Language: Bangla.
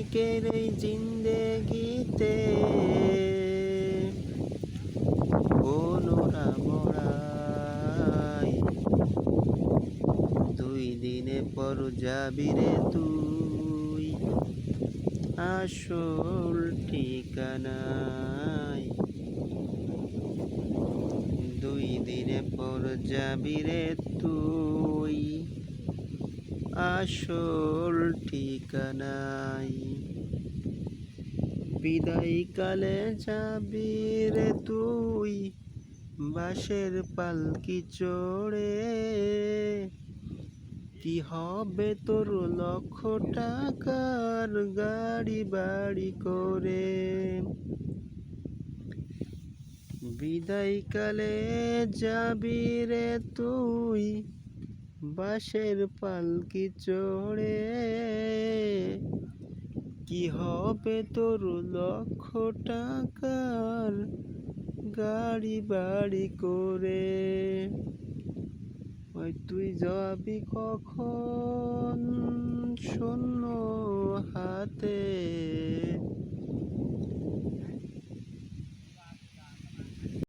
ক্ষণিকের এই জিন্দেগিতে কোনোরা মরাই, 2 দিনে পর যাবি রে তুই আসল ঠিকানায়। 2 দিনে পর যাবি রে তুই আসল ঠিকানায়। বিদায় কালে যাবি রে তুই বাঁশের পালকি চড়ে, কি হবে তোর লক্ষ টাকার গাড়ি বাড়ি করে। বিদায় কালে যাবি রে তুই বাঁশের পালকি চড়ে, কি হবে তোর লক্ষ টাকার গাড়ি বাড়ি করে। ওই তুই যাবি কখন শূন্য হাতে।